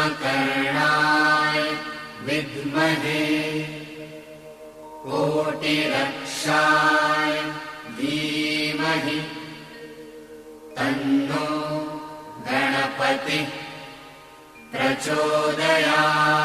उपकरणाय विद्महे कोटिरक्षाय धीमहि तन्नो गणपतिः प्रचोदयात्।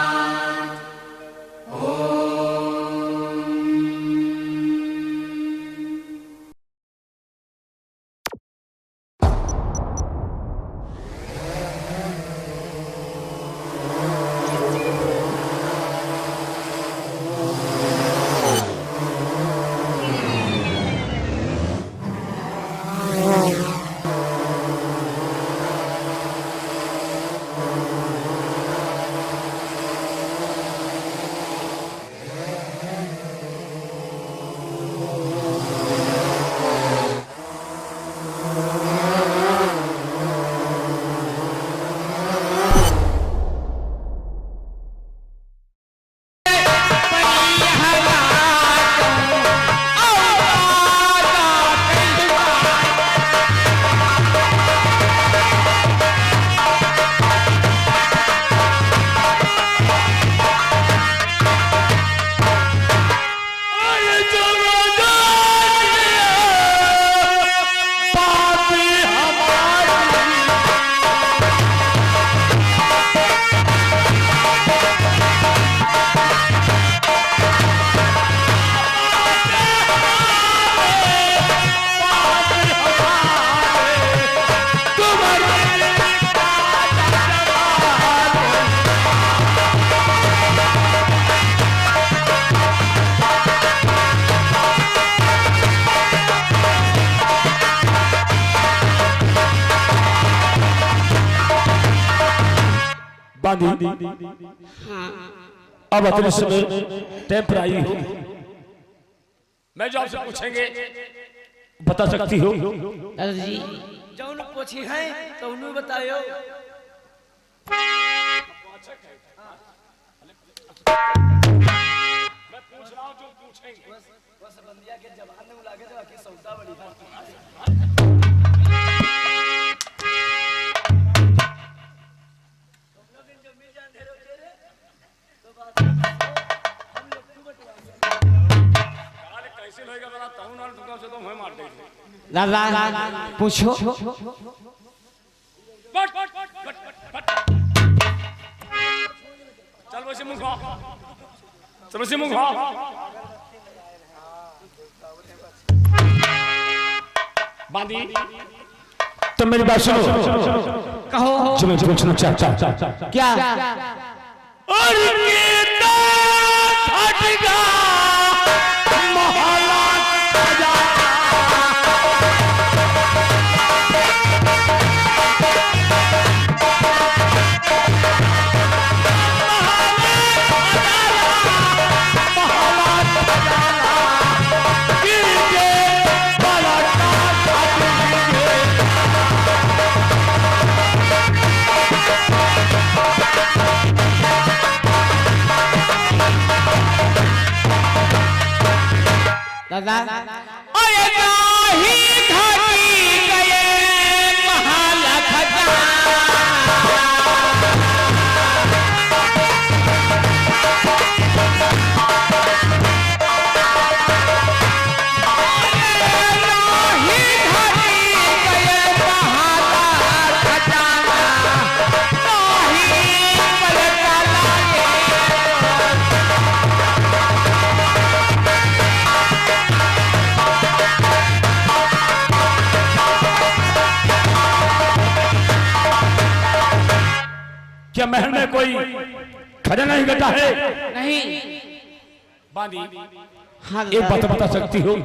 अब अपने समय टाइम पर आई हो, मैं जो आपसे पूछेंगे बता सकती हो? दादाजी जौन पूछी है तो उन्हें बतायो। मैं पूछ रहा हूं जो पूछेंगे बस बंदिया के जवान में लागे तो आके सौदा बड़ी बात। दादा पूछो। चल वैसे मुंह खा, चल वैसे मुंह खा। बांधी तो मेरी बात सुनो, कहो जो मैं पूछना चाहता क्या? और दादा क्या महल में कोई खजाना नहीं घटा है? नहीं। बांधी हाँ एक बात बता सकती हो?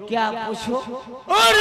क्या पूछो? और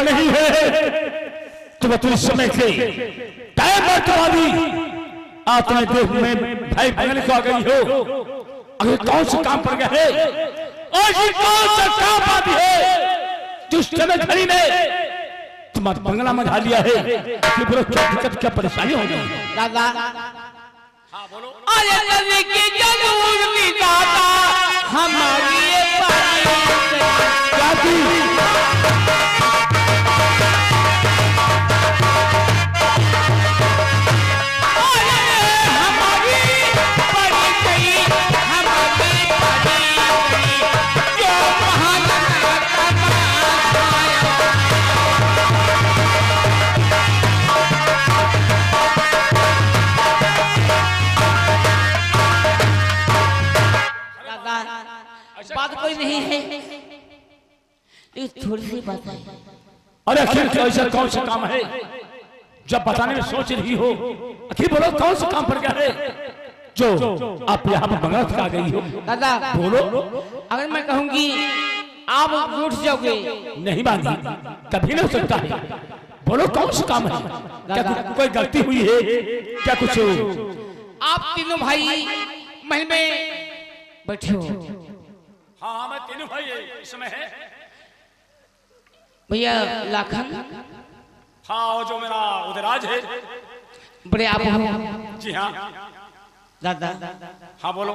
बेकार नहीं है। तुम अपने समय से टाइम बर्बादी आपने देश में भाई बहन को आ गई हो। अगर कौन सा काम पड़ गया है और ये कौन सा काम आदि है जिस समय घड़ी में तुम्हारे बंगला में ढा लिया है कि बोलो क्या दिक्कत क्या परेशानी हो गई दादा हाँ बोलो अरे नदी की जरूर की दादा हमारी ये क्या थी बात कोई नहीं है थोड़ी सी बात है। अरे आखिर ऐसा कौन सा काम है जब बताने में सोच रही हो आखिर बोलो कौन सा काम पड़ गया है जो आप यहाँ पर बंगला आ गई हो। दादा बोलो अगर मैं कहूंगी आप रूठ जाओगे नहीं मानती कभी नहीं हो सकता है। बोलो कौन सा काम है क्या कोई गलती हुई है क्या कुछ आप तीनों भाई महल में बैठे हो। हाँ मैं तीनों भाई इस समय है भैया लाखन हाँ वो जो मेरा उदराज है बड़े आप हो जी हाँ दादा हाँ बोलो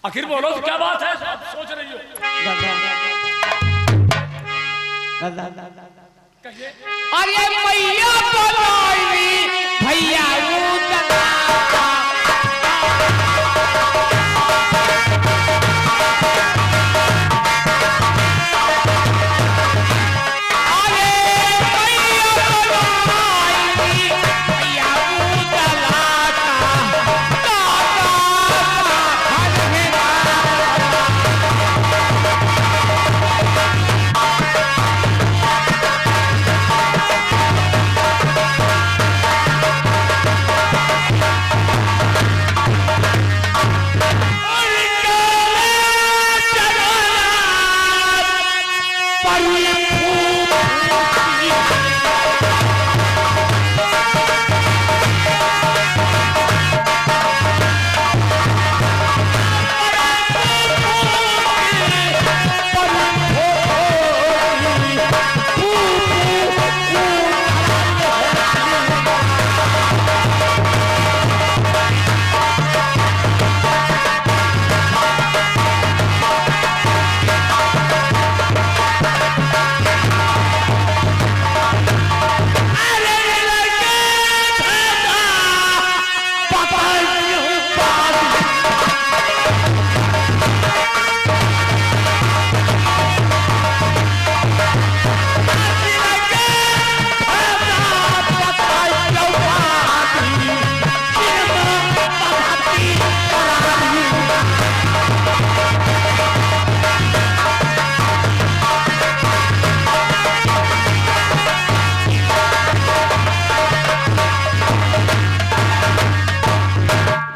आखिर बोलो तो क्या बात है आप सोच रही हो दादा दादा कहिए अरे मैया बोलाई भैया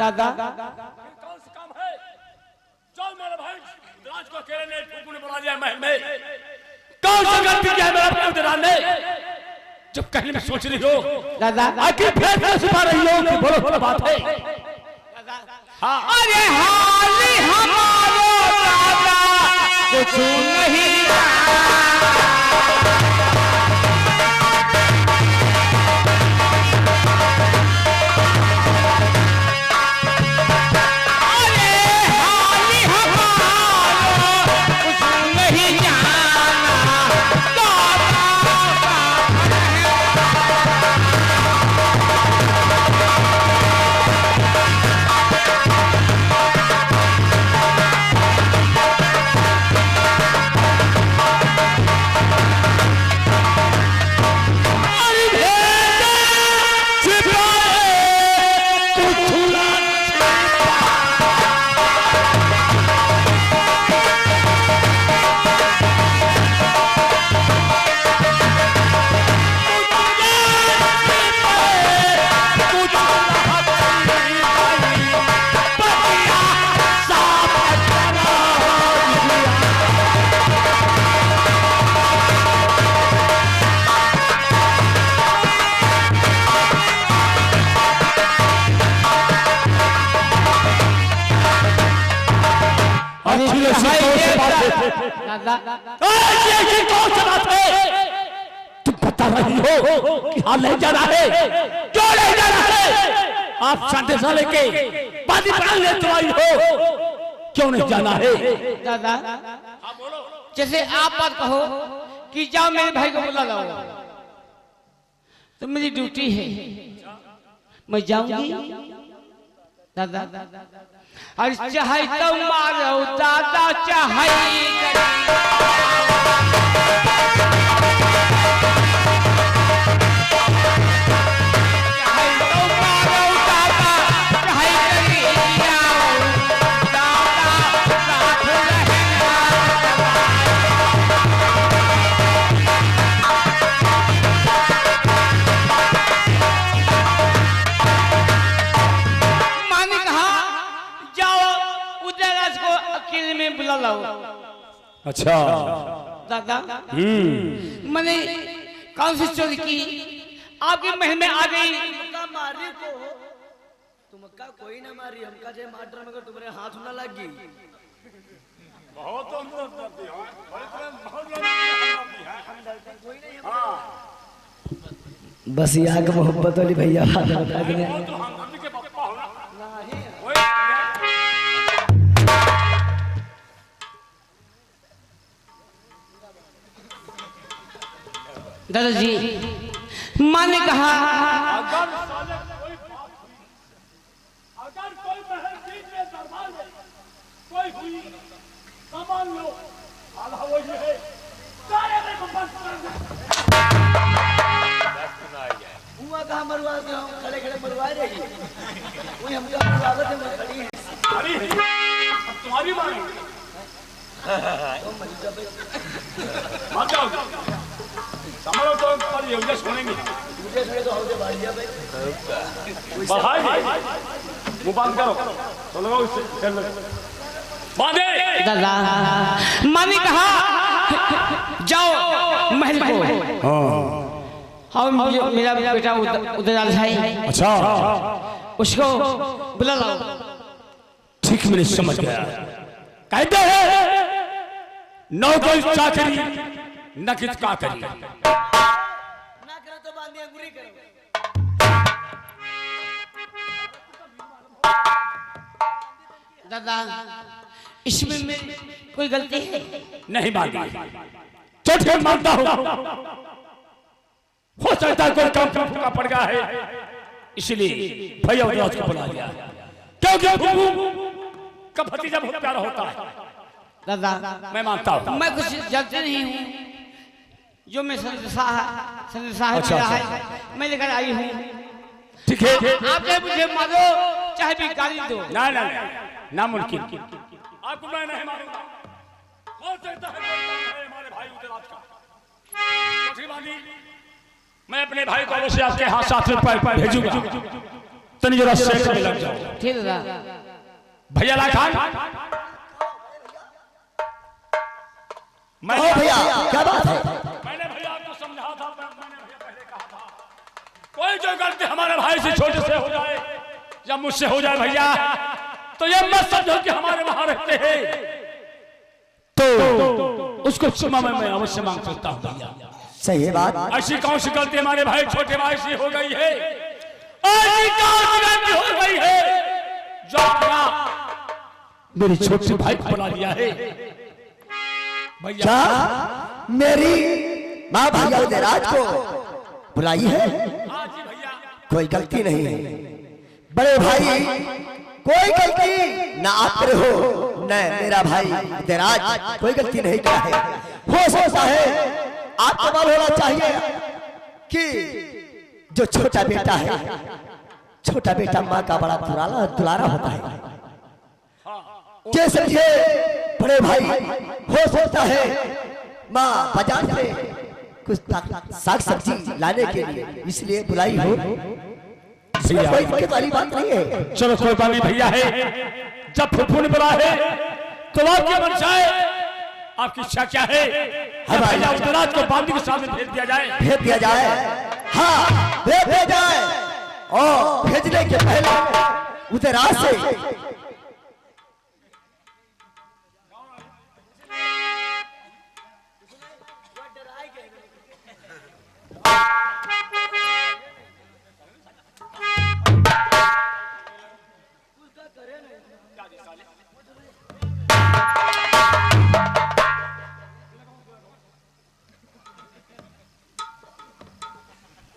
दादा कौन सा काम है चल मेरा भाई राज को अकेले ने ठोकू ने बुला दिया महल में कौन सा गलती किया है मेरा उदराज ने जब कहने में सोच रही हो दादा आखिर फिर क्या सिखा रही हो कि बोलो क्या बात है हाँ अरे हाली हमारो दादा कुछ नहीं ऐसी कौन सी बात है? दादा ऐसी कौन सी बात है? तुम बता रही हो कि हाँ ले जाना है, क्यों ले जाना है? आप संदेशा लेके बादी बना ले तो आई हो, क्यों नहीं जाना है? दादा जैसे आप बात कहो कि जाओ मेरे भाई को बुला लाओ, तो मेरी ड्यूटी है, मैं जाऊंगी। दादा अरे चाहे तो मारो दादा, चाहे बुला लाओ। अच्छा दादा मैंने कौन सी चोरी की आपके महल में आ गई? तुमका मारी को तुमका कोई ना मारी, हमका जे माटर मगर तुम्हारे हाथ ना लग गई। बस यहाँ का मोहब्बत वाली भैया बता देने। दादाजी माँ ने कहा अगर कोई महल जीत में दरबार में कोई हुई सामान लो, आधा वो ये है सारे में को बस कर दे। हुआ कहाँ मरवा के हम खड़े खड़े मरवा रहे हैं, वही हमका मरवावत है, मैं खड़ी है। अरे अब तुम्हारी मारी मत जाओ, समारोह तो पर ये उधर सुनेंगे, मुझे सुने तो हौदे बाढ़ दिया भाई। भाई मुंह बंद करो, चलो उससे खेल लो बांधे। दादा माँ ने कहा जाओ महल को। हाँ मेरा बेटा उधर है, अच्छा उसको बुला लाओ। ठीक मैंने समझ गया। कहते हैं नौकर चाकरी न किस का करी, ना करो तो बांध दिया गुरी करो। दादा इसमें मेरी कोई गलती है? नहीं बांधी, चोट के मानता हूँ, हो सकता है कोई काम का पड़ गया है, इसलिए भैया उदास को बुला लिया, क्योंकि का भतीजा बहुत प्यारा होता है। दादा मैं मानता हूँ, मैं कुछ जानते नहीं हूँ, जो मैं संदेशा है अच्छा, मेरा अच्छा। है, मैं लेकर आई हूँ। ठीक है आप चाहे मुझे मारो चाहे भी गाली दो। ना ना नामुमकिन, आपको मैं नहीं मारूंगा। हो सकता है हमारे भाई उदयराज का, मैं अपने भाई को अवश्य आपके हाथ साथ में भेजूंगा, तनी जरा सेक में लग जाओ। ठीक है दादा। भैया ला खान, भैया क्या बात है? मैंने भैया आपको समझा था, मैंने भैया पहले कहा था कोई जो गलती हमारे भाई से छोटे से हो जाए या मुझसे हो जाए भैया, तो ये मत समझो कि हमारे वहां रहते हैं तो उसको क्षमा मैं अवश्य मांग सकता हूँ भैया। सही है बात। ऐसी कौन सी गलती हमारे भाई छोटे भाई से हो गई है, ऐसी कौन सी गलती हो गई है जो आपने मेरे छोटे भाई को बुला लिया है भैया? क्या मेरी माँ भैया उदयराज को बुलाई है? कोई गलती नहीं है बड़े भाई, कोई गलती ना आप करे हो न मेरा भाई उदयराज कोई गलती नहीं किया है। हो सकता है आपको मालूम होना चाहिए कि जो छोटा बेटा है, छोटा बेटा माँ का बड़ा दुलारा होता है। जैसे ये बड़े भाई हो सकता है माँ बाजार से कुछ साग सब्जी लाने के लिए इसलिए बुलाई हो, कोई दिक्कत वाली बात नहीं है। चलो कोई बात नहीं भैया है, जब फुफू ने बुला है तो आपकी मंशा है, आपकी इच्छा क्या है? भैया उदयराज को बांदी के सामने भेज दिया जाए। भेज दिया जाए, हाँ भेज दिया जाए, और भेजने के पहले उदयराज से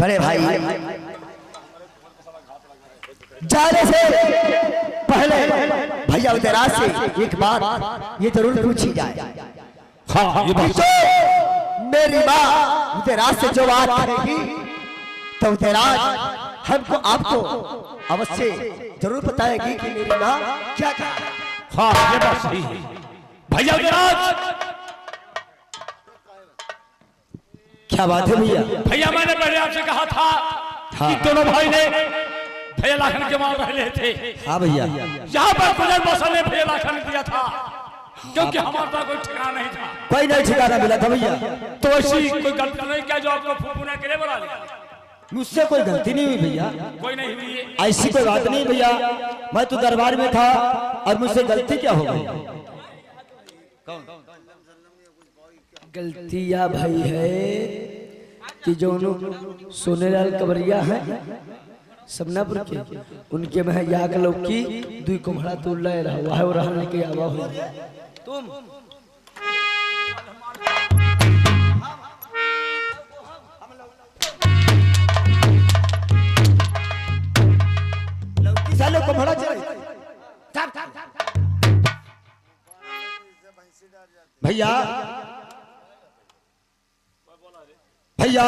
बड़े भाई जाने से पहले भैया उदयराज से एक बात ये जरूर पूछी जाए। हाँ ये बात तो मेरी माँ उदयराज से जो बात करेगी तो उदयराज हमको आपको अवश्य जरूर बताएगी कि मेरी माँ क्या कहा। हाँ ये बात सही है भैया उदयराज। क्या बात है भैया? भैया मैंने पहले आपसे कहा था कि दोनों भाई ने भैया लाखन के मार रहे थे। हाँ भैया यहाँ पर गुजर मौसा ने भैया लाखन दिया था क्योंकि हमारा कोई ठिकाना नहीं था। कोई नहीं ठिकाना मिला था भैया। तो ऐसी कोई गलती नहीं क्या जो आपको फूफू ने अकेले बुला लिया? मुझसे कोई गलती नहीं हुई भैया। कोई नहीं हुई है। ऐसी कोई बात नहीं भैया। मैं तो दरबार में था और मुझसे गलती क्या हो गई? गलती या भाई है कि जो सोनेलाल कबरिया है समनापुर के उनके में याक लौकी दुई कोमड़ा तो ले रहा हुआ है और रहने के आवा हो तुम लौकी साले कोमड़ा चले भैया भैया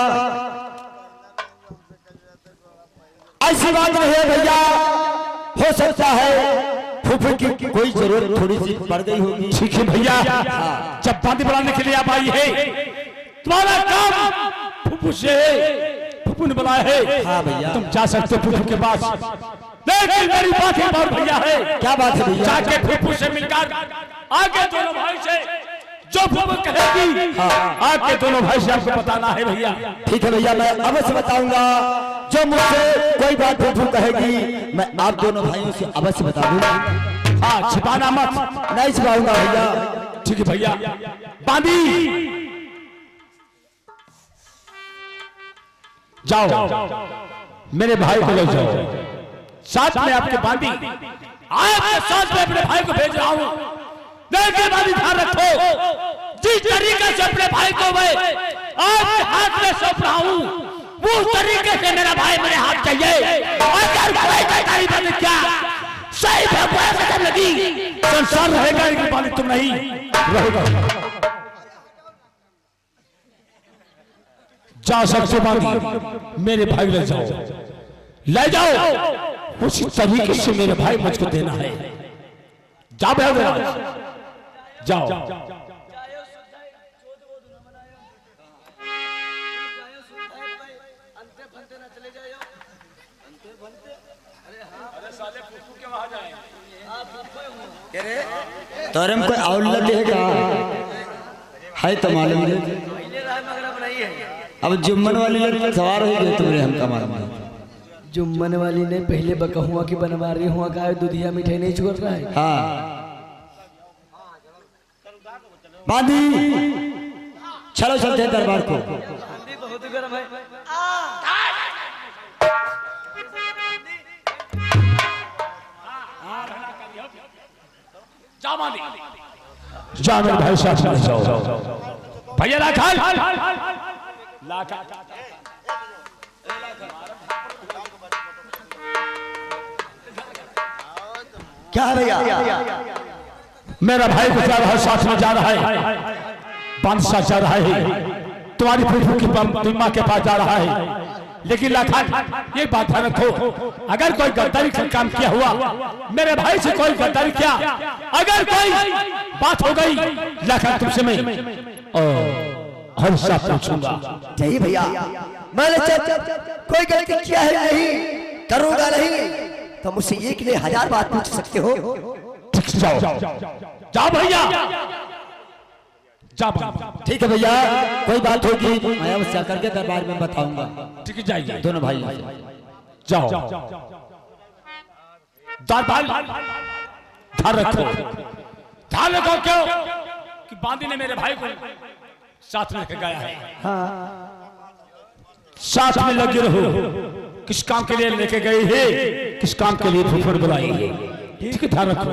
ऐसी बात नहीं है भैया। हो सकता है फूफू की कोई जरूरत थोड़ी सी पड़ गई होगी। ठीक है भैया। जब बांदी बुलाने के लिए आप आई है तुम्हारा काम फूफू से फूफू ने बुलाया है। हाँ भैया तुम जा सकते हो फूफू के पास। लेकिन मेरी बात एक बार भैया है। क्या बात है भैया? जाके फूफू से मिलकर आगे दोनों भाई से जो फूफू कहेगी आगे दोनों भाई से आपको बताना है भैया। ठीक है भैया मैं अवश्य बताऊंगा। जो मुझसे कोई बात फूफू कहेगी मैं आप दोनों भाइयों से अवश्य बता दूंगा। हाँ छिपाना मत। नहीं छिपाऊंगा भैया। ठीक है भैया। बांदी जाओ मेरे भाई को ले जाओ साथ में आपके बांदी। आपके साथ में अपने भाई को भेज रहा हूँ। लेकिन बांदी ध्यान रखो जिस तरीके से अपने भाई को मैं आपके हाथ में सौंप रहा हूँ उस तरीके से मेरा भाई मेरे हाथ चाहिए। अगर कोई गद्दारी बन क्या सही भगवान लगी संसार रहेगा लेकिन बांदी तुम नहीं रहेगा। जा सकते बांदी मेरे भाई ले जाओ उसी तरीके से मेरे भाई मुझको देना है। जाओ तोरम कोई औलत है तो मालूम नहीं। अब जुम्मन वाली लड़की सवार हो गई तुमने हमका मालूम। जुम्मन वाली ने पहले बकहुआ की बनवा रही हुआ का दूधिया मिठाई नहीं छोड़ रहा है। हाँ बांदी चलो चलते हैं दरबार को। बहुत गर्म है। जा मेरे भाई साथ में जाओ भैया लाखन क्या है भैया? मेरा भाई को जा रहा है साथ में जा रहा है बादशाह जा रहा है तुम्हारी फूफू की माँ के पास जा रहा है। लेकिन लाखन ये बात ध्यान रखो अगर कोई गद्दारी का काम किया हुआ मेरे भाई से कोई गद्दारी किया अगर कोई बात हो गई लाखन तुमसे मैं हमेशा पूछूंगा। नहीं भैया मैंने कोई गलती किया है नहीं करूंगा नहीं तो मुझसे एक ने 1000 बात पूछ सकते हो। जाओ भैया ठीक है भैया कोई बात होगी मैं अवश्य करके दरबार में बताऊंगा। ठीक है जाइए दोनों भाई जाओ ध्यान रखो क्यों कि बांदी ने मेरे भाई को साथ में लेकर गया है। साथ में लगे रहो किस काम के लिए लेके गए हैं किस काम के लिए फूफड़ बुलाई है। ठीक है ध्यान रखो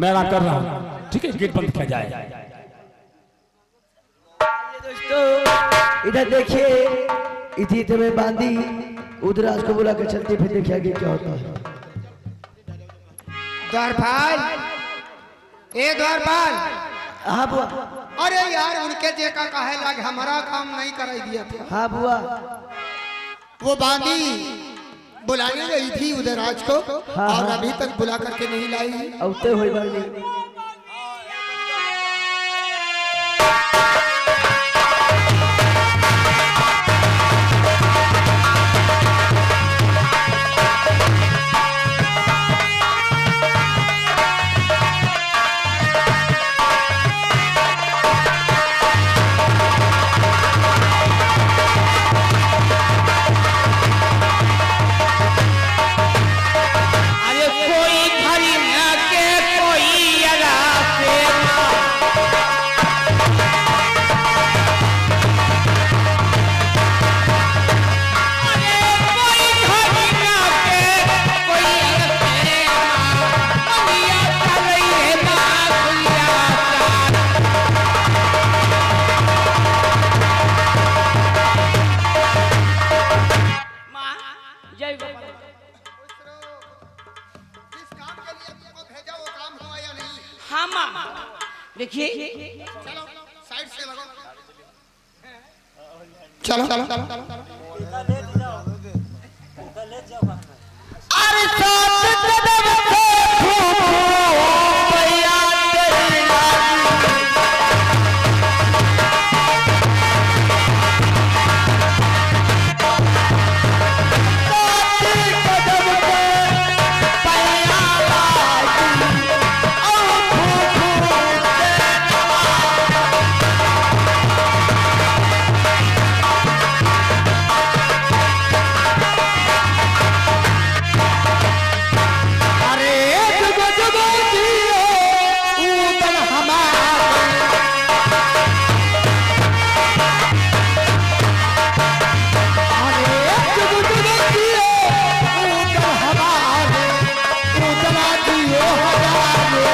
मैं आराम कर रहा हूँ। ठीक है गेट बंद किया जाए। दोस्तों इधर देखिए इसी में बांधी उधराज को बुला के चलते फिर देखिए आगे क्या होता है। द्वारपाल, ए द्वारपाल। हाँ बुआ। अरे यार उनके जेका काहे लाग हमारा काम नहीं कराई दिया था। हाँ बुआ। वो बांधी बुलाने गई थी उदयराज को हाँ, और हाँ। अभी तक बुला करके नहीं लाई। औते हुई बांधी। अरे कोई घड़ी न के कोई अला से अरे कोई घड़ी न के कोई अला से मनिया चलई है माखिया मां जय बाबा। जिस काम के लिए तुमको भेजा वो काम हुआ या नहीं? हाँ मां देखिए चलो साइड से लगो। चलो चलो चलो अरे साथ कदम से भैया तेरी अरे जब जब जियो ऊतन हमारे अरे जब जब जियो ऊतन हमारे ऊतना जियो हमारे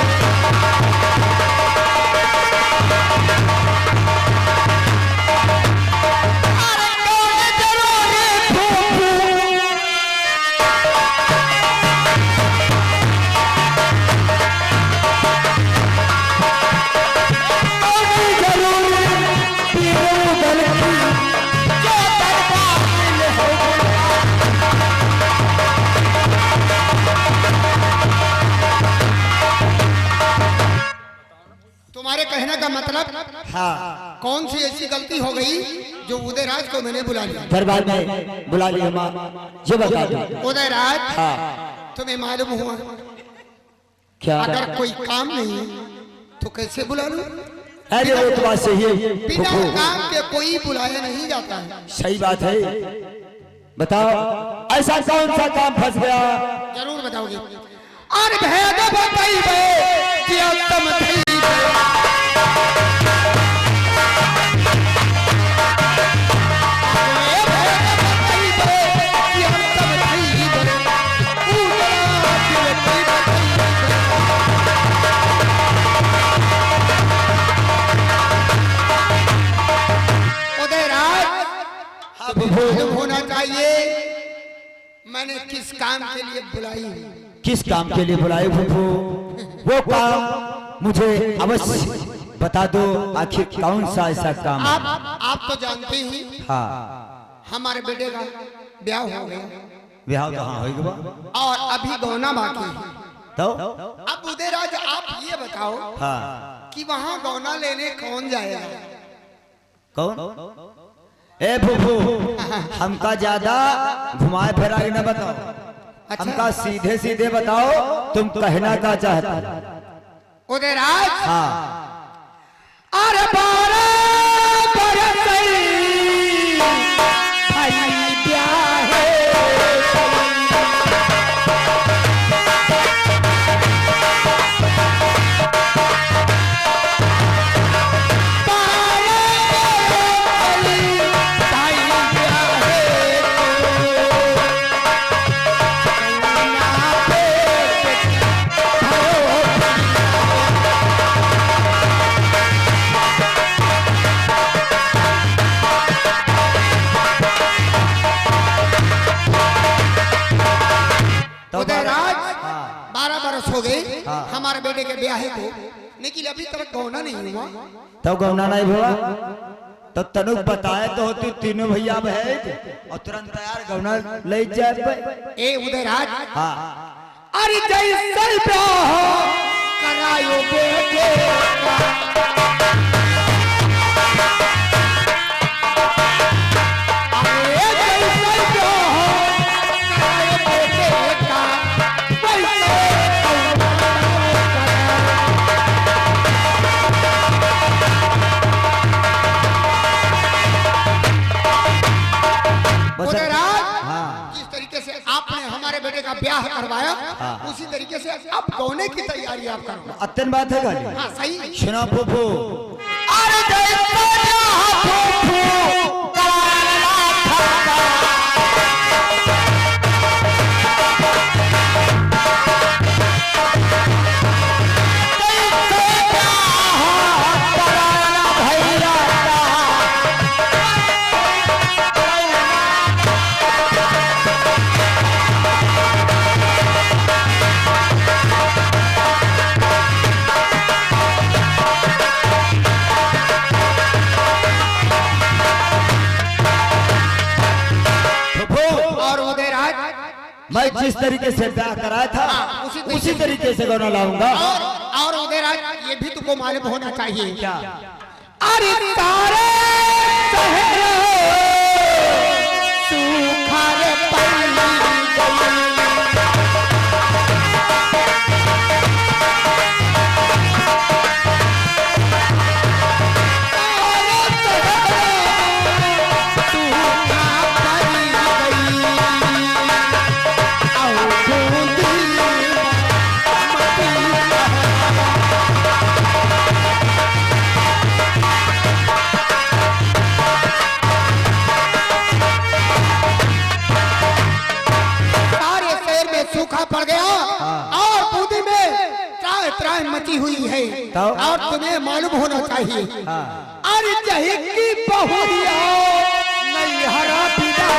अरे कौन जरूरी फूफू तुम्हारे कहने का मतलब हाँ कौन सी ऐसी गलती हो गई जो उदयराज को मैंने बुला लिया? दरबार में बुला लिया माँ, ये बता दो। उदयराज हाँ तुम्हें मालूम हुआ क्या? अगर कोई काम नहीं तो कैसे बुला लूं? अरे वो तो बात सही है बिना फूफू, काम के कोई बुलाया नहीं जाता है। सही बात है। बताओ ऐसा कौन सा काम फंस गया? जरूर बताओगे। और भेद बताइबे कि उत्तम थईबे। अरे भेद बताइबे कि उत्तम थईबे। उतना दिल की बताइबे। उदयराज मालूम होना चाहिए मैंने किस काम के लिए बुलाई है। किस काम के लिए बुलाए फूफू? वो काम मुझे अवश्य बता दो, आखिर कौन सा ऐसा काम है? आप तो जानते ही हाँ हमारे बेटे का ब्याह हो गया ब्याह कहाँ होगा? और अभी गौना बाकी है। तो अब उदयराज आप ये बताओ हाँ कि वहाँ गौना लेने कौन जाएगा? कौन? ए फूफू, हमका ज्यादा घुमाए फिराए न बताओ, हमका सीधे सीधे बताओ तुम कहना क्या चाहता? उदयराज हाँ अरे बारह बरस भाई ब्याह है। हमारे बेटे के ब्याह को, लेकिन अभी तक गौना नहीं हुआ। तब गौना नहीं हुआ तो तनुक बताए तो होती तीनों भैया बहन और तुरंत तैयार गौना ले जाए। ए उदयराज, हाँ अरे जैसे ब्याह करायो बेटे जिस तरीके से आपने हमारे बेटे का ब्याह करवाया, उसी तरीके से अब गौने की तैयारी आप करो। अत्यंत बात है गाली। हाँ सही। सुना फूफू, अरे मैं जिस तरीके से ब्याह कराया था उसी तरीके से गौना लाऊंगा। और उदयराज ये भी तुमको मालूम होना चाहिए क्या? अरे तारे पड़ गया और बूंदी में त्राह त्राह मची हुई है। और तुम्हें मालूम होना चाहिए, अरे जही की बहुरिया नहीं हरा पिता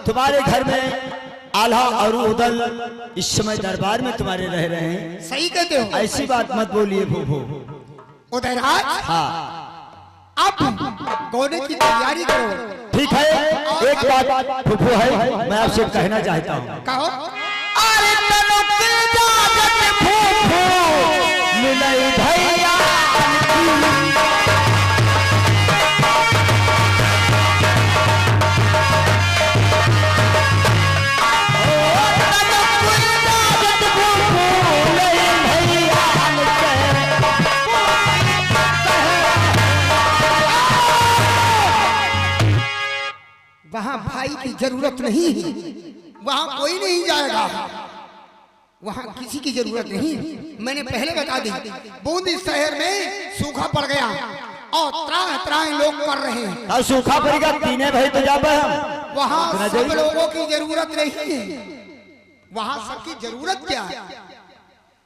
तुम्हारे घर में आल्हा और उदल इस समय दरबार में तुम्हारे रह रहे हैं। सही कहते हो। ऐसी बात मत बोलिए फूफू। उदयराज, हाँ अब गौने की तैयारी करो। ठीक है, एक बात फूफू है मैं आपसे कहना चाहता हूँ। कहो। अरे भैया वहां भाई की जरूरत नहीं है, वहां कोई नहीं जाएगा, वहां किसी की जरूरत नहीं। मैंने पहले बता दी, बूंदी शहर में सूखा पड़ गया और त्राह त्राह लोग कर रहे हैं। और सूखा पड़ेगा तीने भाई तो जा पाए हम। वहां सब लोगों की जरूरत नहीं है, वहां सबकी जरूरत क्या है?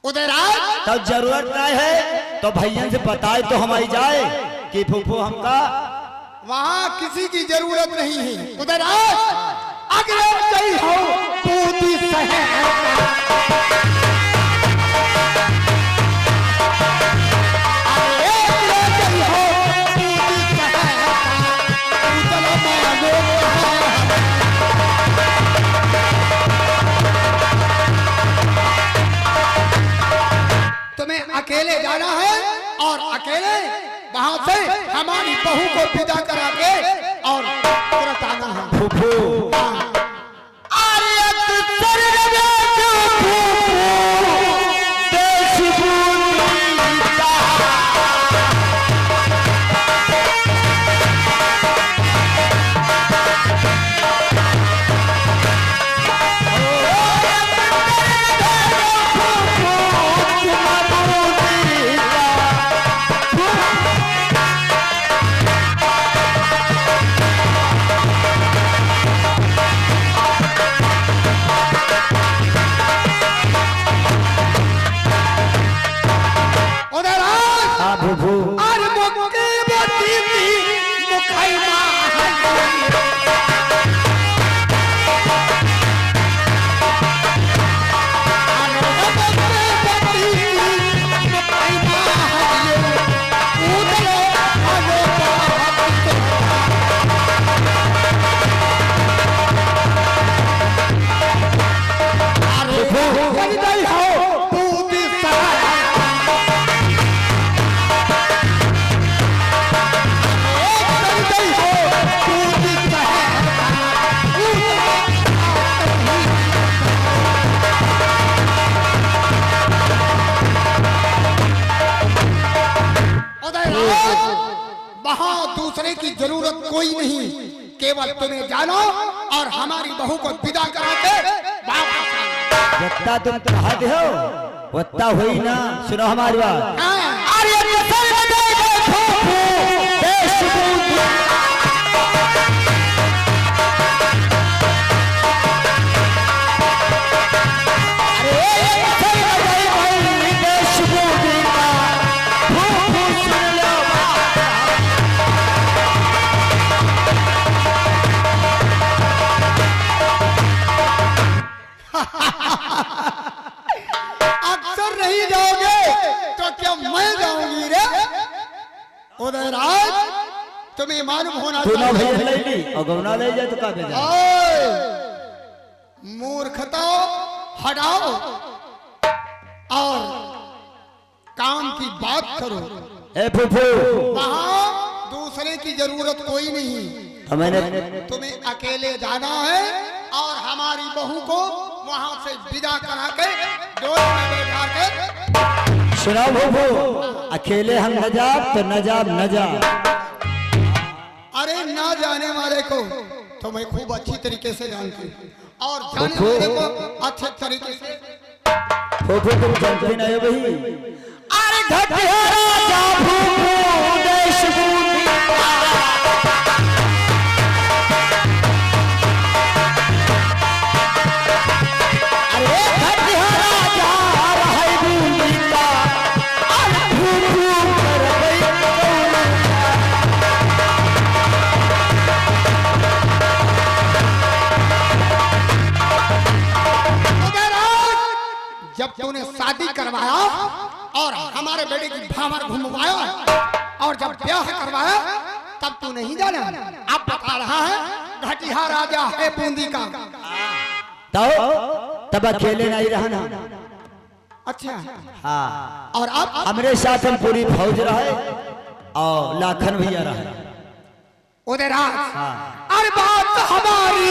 उदयराज, तब जरूरत नहीं है तो भैया से बताए तो हम आई जाए कि फूफू हमका वहां किसी की जरूरत नहीं है। उदयराज, अगले कहीं हो बूंदी शहर तुम्हें अकेले जाना है और अकेले वहां से हमारी बहू को विदा करा के और तुरंत आना है। फूफू दूसरे की जरूरत कोई नहीं, केवल तुम्हें जानो और हमारी बहू को विदा करा के वापस आना। जितना तुम चाहते हो उतना हुई ना। सुनो हमारी बात। अक्सर नहीं जाओगे तो क्या मैं जाऊंगी रे उदयराज? तुम्हें मालूम होना चाहिए। और गौना ले जाए तो का भेजा? मूर्खता हटाओ और काम की बात करो। ए फूफू, वहाँ दूसरे की जरूरत कोई नहीं। मैंने तुम्हें अकेले जाना है और हमारी बहू को वहाँ से विदा करा के डोर में बैठा के। सुनो फूफू, अकेले हम न जाब तो न जाब न जा। अरे ना जाने वाले को तो मैं खूब अच्छी तरीके से जानती हूँ और जाने वाले को अच्छे तरीके से। फूफू तुम जानते नहीं हो भाई। अरे घटिया राजा फूफू देश जब तूने शादी करवाया और हमारे बेटे की भावर घुमवाया और जब ब्याह करवाया तब तू नहीं जाना। अब बता रहा है घटिया राजा है बूंदी का। तो तब अकेले नहीं रहना। अच्छा हाँ, और अब हमारे साथ हम पूरी फौज रहे और लाखन भैया रहे। उदयराज अरे बात हमारी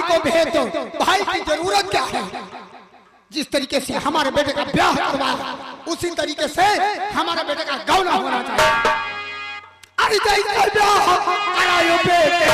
जो भेज दो। भाई की जरूरत क्या है? जिस तरीके से हमारे बेटे का ब्याह करवाया उसी तरीके से हमारे बेटे का गौना होना चाहिए। अरे जैसे ब्याह करायो बेटे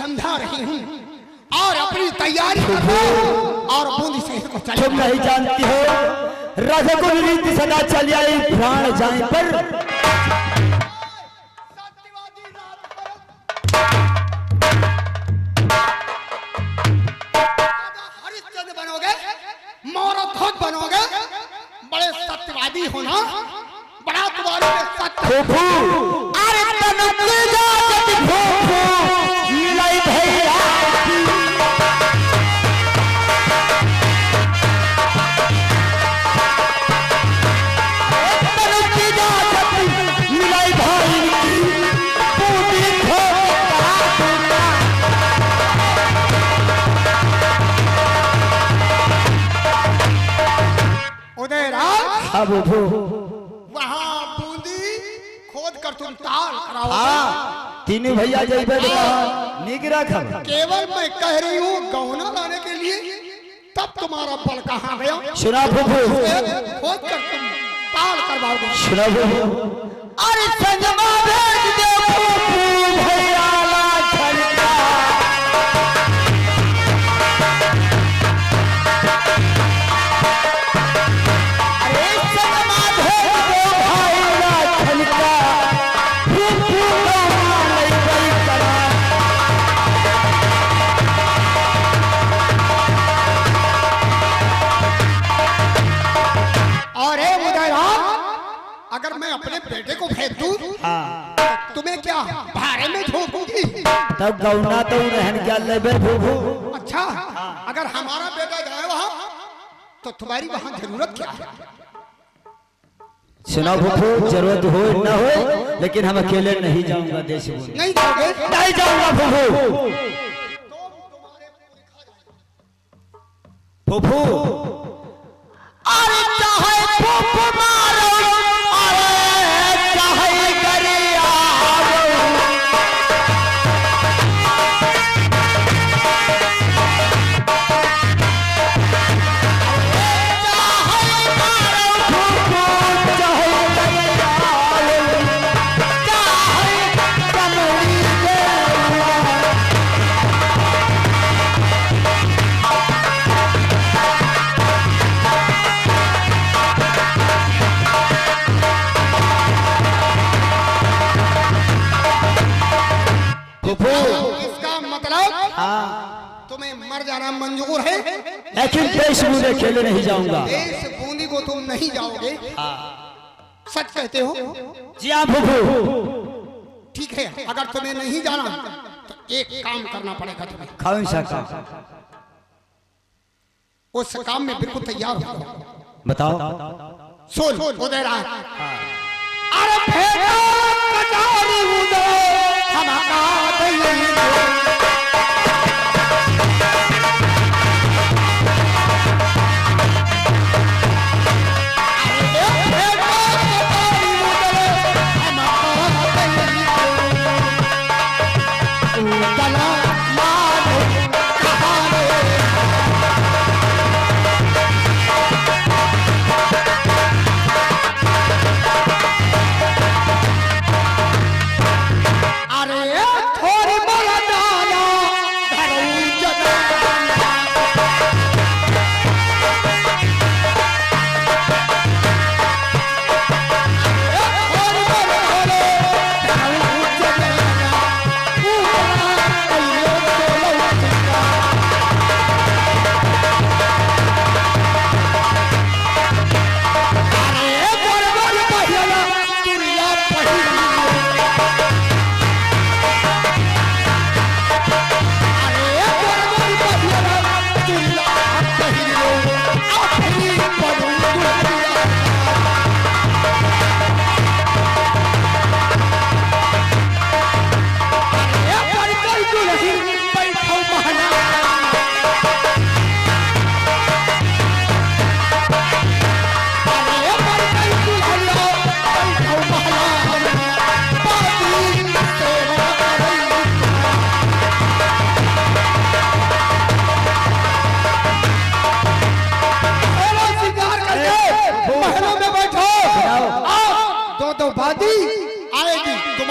समझा रही हूँ और अपनी तैयारी करो और बूंदी शहर को चले तुम नहीं जानती हो रघुकुल रीति सदा चली आई प्राण जाए पर हरिश्चंद्र बनोगे, मौरध्वज बनोगे, बड़े सत्यवादी होना, बड़ा तुम्हारे में सत्य। अरे तनक जात भूखो मिलाई भैया वहाँ बूंदी खोद कर तुम ताल कराओ। तीनों भैया जैबे निगरा खबर केवल मैं कह रही हूँ गौना लाने के लिए, तब तुम्हारा बल कहाँ गया? सुना फूफू खोद कर तुम ताल करवाओगे। सुना फूफू अरे संगमा भेज दे फूफू भैया ला झलका अगर मैं अपने बेटे को भेज दूं, तुम्हें क्या भारे में झोंकूंगी? तब गौना तो रहन क्या लेबे फूफू। अच्छा, अगर हमारा बेटा जाए वहाँ, तो तुम्हारी वहाँ जरूरत क्या है? सुना फूफू, जरूरत हो न हो, लेकिन हम अकेले नहीं जाऊंगा देश में। नहीं जाओगे? नहीं जाऊंगा फूफू। फूफू अरे चाहे फूफू मारो इसका मतलब तुम्हें मर जाना मंजूर है, लेकिन देश बूंदी अकेले नहीं जाऊंगा। देश बूंदी को तुम नहीं जाओगे। सच कहते हो? जी हाँ फूफू। ठीक है, अगर तुम्हें नहीं जाना तो एक काम करना पड़ेगा तुम्हें। कौन सा काम? उस काम में बिल्कुल तैयार हो। बताओ। सुन उदयराज, अरे फेंको कटारी उदय हमारा दई।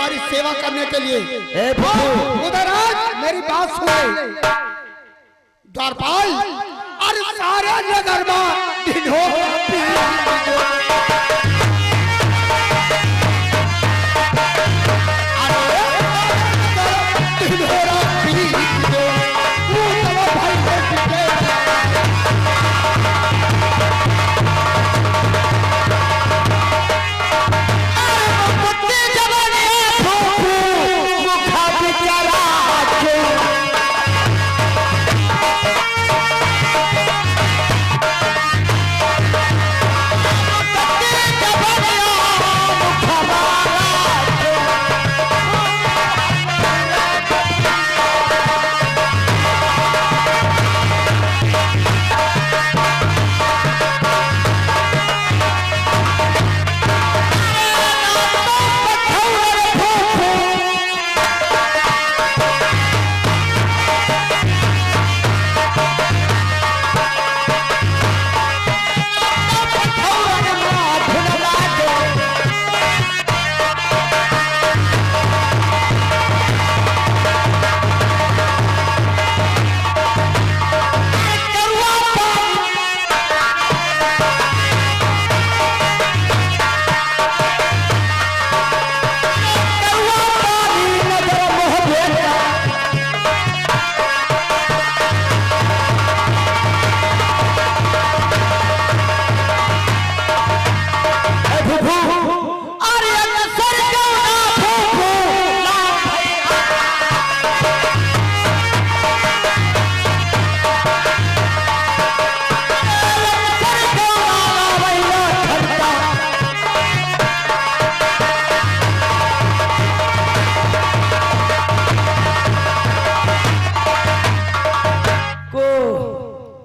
तुम्हारी सेवा करने के लिए। ए फुफू, उधर आज मेरी बात सुने द्वारपाल, अरे सारे नगर में ढिढोरा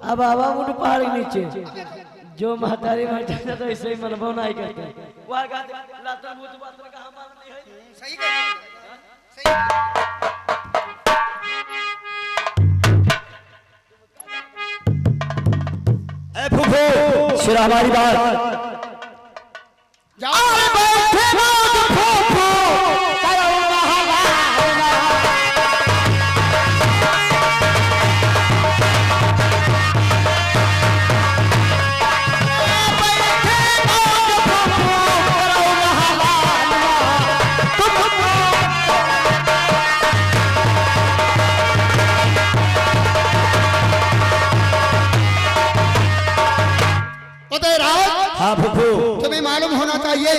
अब आवा मुझ पहाड़ी नीचे जो महतारी मर जाता तो ऐसे ही मनभव नहीं करते। वहाँ का लाता मुझ बात का हम मानते हैं। सही सही ए फुफू, सुना हमारी बात। हाँ फुफू, तुम्हें मालूम होना चाहिए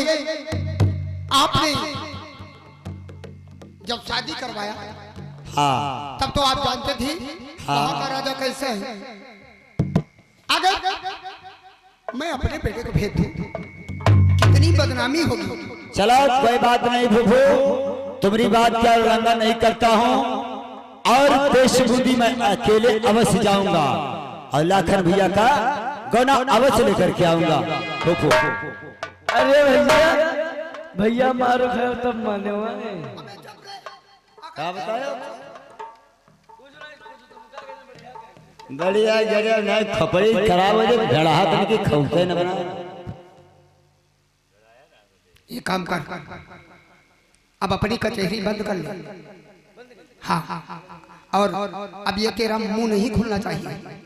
आपने जब शादी करवाया हाँ तब तो आप जानते थे वहां का राजा कैसे है। अगर मैं अपने बेटे को भेज दूं कितनी बदनामी होगी। चलो कोई बात नहीं फुफू, तुम्हारी बात का उल्लंघन नहीं करता हूँ और देश बुद्धि में अकेले अवश्य जाऊंगा और लाखन भैया का गौना अवश्य लेकर के आऊंगा फुफू। अरे भैया भैया मारो खाओ तब माने वाले क्या बताया? बढ़िया जगह नहीं खपड़ी खराब हो जाए घड़ा हाथ के खौते न बना। ये काम कर अब अपनी कचहरी बंद कर ले। हाँ और अब ये तेरा मुंह नहीं खुलना चाहिए।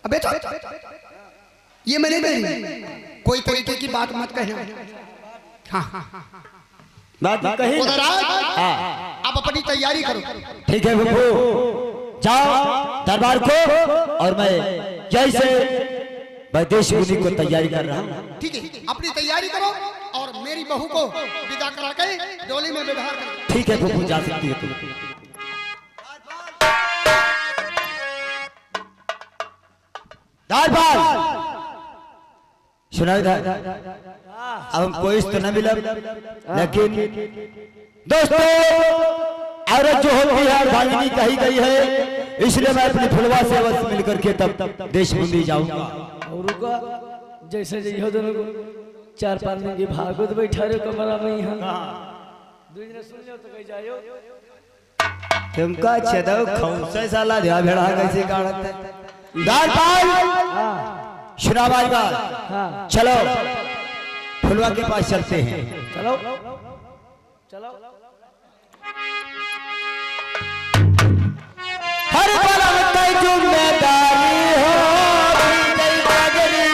अबे तो ये मैंने नहीं कोई तरीके की बात मत कहना। हाँ बात कही उधर आओ, हाँ अब अपनी तैयारी करो। ठीक है फुफू, जाओ दरबार को और मैं जैसे मैं देश बुद्धि को तैयारी कर रहा हूँ। ठीक है अपनी तैयारी करो और मेरी बहू को विदा करा के डोली में बैठा कर। ठीक है फुफू, जा सकती है तुम। दरबार सुना इधर, अब हम कोई तो न मिला लेकिन दोस्तों औरत जो होती है भागिनी कही गई है, इसलिए मैं अपनी फुलवा से अवश्य मिलकर के तब देश बुद्धि जाऊंगा। और का जैसे जइहो दोनों को 4-5 दिन की भागवत बैठा रे कमरा में यहाँ दो दिन सुन लो तो कहीं जायो तुमका छदव खौसे साला ध्या भेड़ा कैसे काढ़त है। दरबार सुनावाई बात, चलो फुलवा के पास चलते हैं। चलो चलो हर पल कई जिम्मेदारी हो कई पगड़ी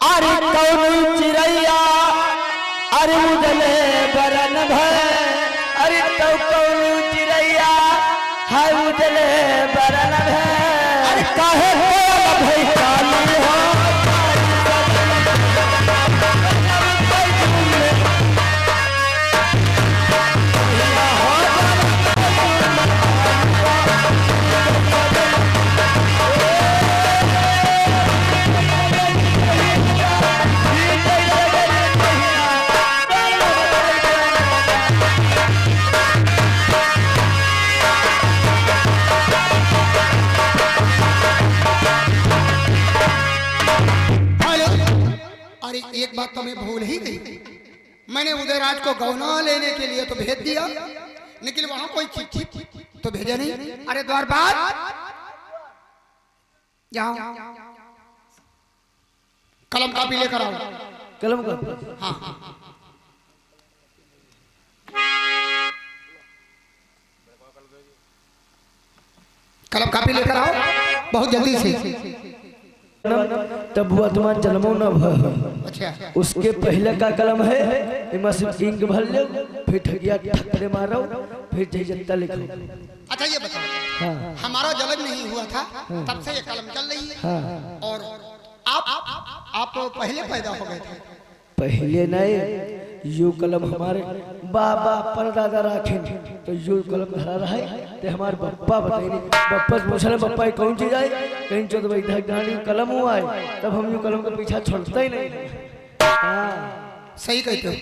अरे कौन चिड़ैया अरे उदले बरन भय अरे तो कौन चिड़ैया है उदले बरन भय अरे काहे भई काली हो एक बात तो मैं भूल ही गई। मैंने उदयराज को गौना लेने के लिए तो भेज दिया, लेकिन वहां कोई चिट्ठी तो भेजा नहीं। अरे द्वारपाल जाओ, कलम कापी लेकर आओ। कलम का हाँ कलम कापी लेकर आओ बहुत जल्दी से। तब वर्तमान जन्मों न भ अच्छा उसके पहले का कलम है इमा से इंक भर लो, फिर ठगिया ठकरे मारो, फिर जयजंता लिखो। अच्छा ये बताओ, हाँ हमारा जलन नहीं हुआ था तब से ये कलम चल रही है। हाँ और आप पहले पैदा हो गए थे। पहले नहीं, यू कलम हमारे बाबा परदादा राखे तो यू कलम धरा रहा है तो हमारे बप्पा बताइए बप्पा से पूछा बप्पा ये कौन चीज है, कहीं चौथ बैठा गाड़ी कलम हुआ है, तब हम यू कलम का पीछा छोड़ता ही नहीं। हाँ सही कहते हो।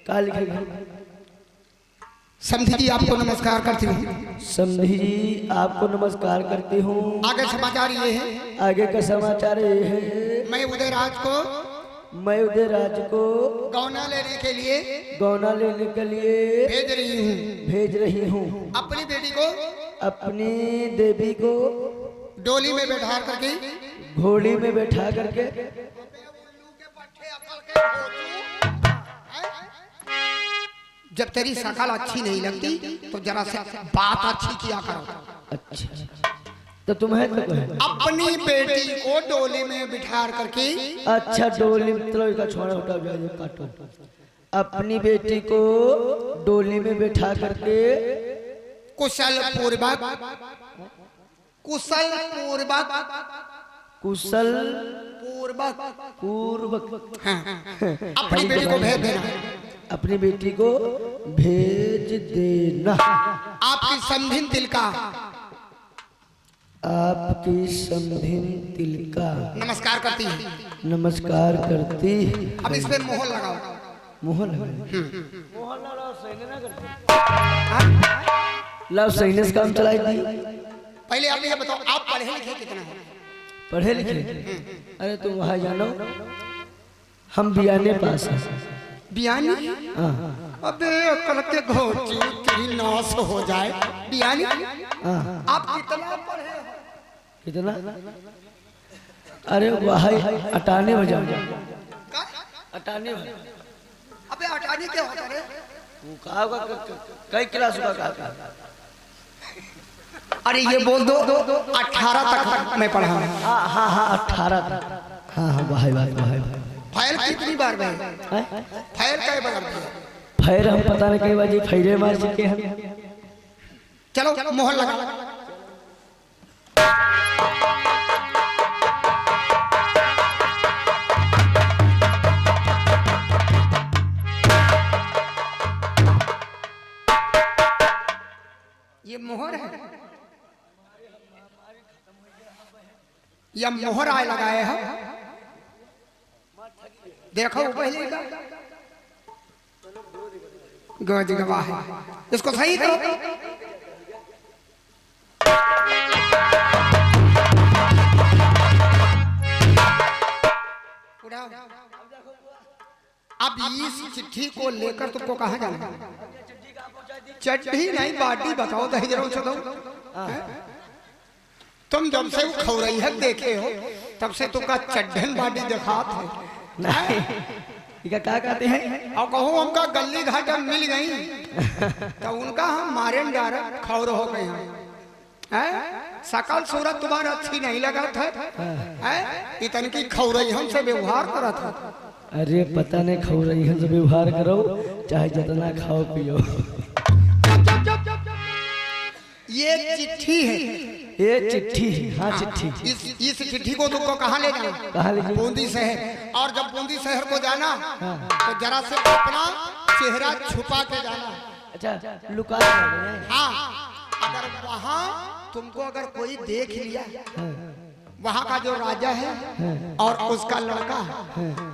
का लिखेगा? समधी जी आपको नमस्कार करती हूँ। समधी जी आपको नमस्कार करती हूँ। आगे समाचार ये है, आगे का समाचार ये है, मैं उदयराज को गौना लेने के लिए भेज रही हूँ। अपनी बेटी को अपनी देवी को डोली में बैठा करके घोड़ी में बैठा करके जब तेरी शकल अच्छी नहीं लगती तो जरा से बात अच्छी किया करो। अच्छा तो तुम्हें तो है। अपनी बेटी को डोली में बिठा करके अच्छा डोली मतलब का छोड़ा उठा जाए काटो। अपनी बेटी को डोली में बैठा करके कुशल पूर्वक हाँ, अपनी बेटी को भेज देना। अपनी बेटी को भेज देना। आपकी समधिन तिलका नमस्कार करती है। नमस्कार करती। अब इस पे मोहर लगाओ। मोहर लव सैनिक काम चलाई थी। पहले आप ये बताओ, आप पढ़े लिखे कितना है? पढ़े लिखे? अरे तुम वहाँ जानो, हम बियाने पास हैं। बियानी? अबे कल के घोटी तेरी नाश हो जाए। बियानी? आप कितना पढ़े हो? कितना? अरे वहाँ 98 बजा। 98। अबे 98 क्या होता है? वो कहा होगा कई क्लास का कहा। अरे ये बोल दो 18 तक मैं पढ़ा हूँ। हाँ 18 तक। हाँ भाई। फाइल कितनी बार गए? फाइल कई बार गए? फाइल हम पता नहीं कई बार फाइले मार चुके हैं। चलो मोहर लगा। ये मोहर है या मोहर आए लगाए हैं? देखो वो पहले का गज गवाह है, इसको सही करो। उठाओ। अब इस चिट्ठी को लेकर तुमको कहाँ जाना? चड्ढी नहीं बाटी बताओ दही जरूर चलो। तुम जब से वो खौरैया देखे हो तब से तुमका चड्ढन बाटी दिखात है। नहीं ये क्या कहते हैं? और कहो हमका गली घाटा मिल गई तो उनका हम मारे डारा खौर हो गए हैं। सकल सूरत तुम्हारा अच्छी नहीं लगा था, इतन की खौरई हमसे व्यवहार करा था। अरे पता नहीं खाओ रही है तो व्यवहार करो, चाहे जितना खाओ पियो। ये चिट्ठी है, ये चिट्ठी, हाँ चिट्ठी। इस चिट्ठी को तुमको कहाँ ले जाना? कहाँ ले जाना? बूंदी शहर। और जब बूंदी शहर को जाना तो जरा से अपना चेहरा छुपा के जाना। अच्छा लुका के जाना है? हाँ, अगर वहाँ तुमको अगर कोई देख लिया, वहाँ का जो राजा है और उसका लड़का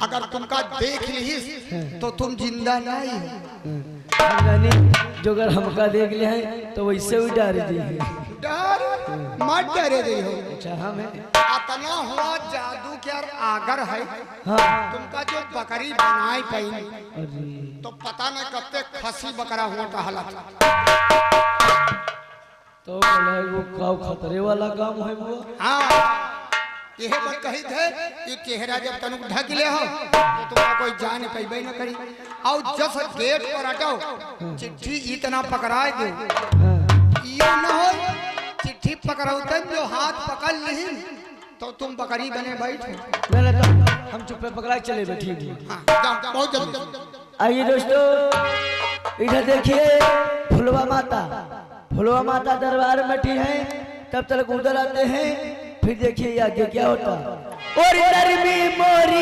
अगर तुमका देख ली तो तुम जिंदा नहीं। जो अगर हमका देख लिया है तो वैसे भी डर दी है। डर मत डरे दी हो। अच्छा हमें इतना हुआ जादू क्या आगर है। हाँ तुमका जो बकरी बनाई पाई अरे तो पता नहीं कब तक खसी बकरा हुआ था हालत। तो बोला वो काव खतरे वाला काम है वो। हाँ यह बात कही थे कि चेहरा जब तनुक ढक ले हो तो तुम्हारा कोई जान पैबे न करी। और जब गेट पर हटाओ चिट्ठी इतना पकड़ाए दो, ये न हो चिट्ठी पकड़ाओ तब जो हाथ पकड़ ली तो तुम बकरी बने बैठो। मैंने तो हम चुप पकड़ा चले बैठे। हाँ, जाओ, बहुत जल्दी। आइए दोस्तों इधर देखिए फुलवा माता, फुलवा माता दरबार में बैठी है। तब तक उधर आते हैं, फिर देखिए आगे क्या होता। और इधर भी मोरी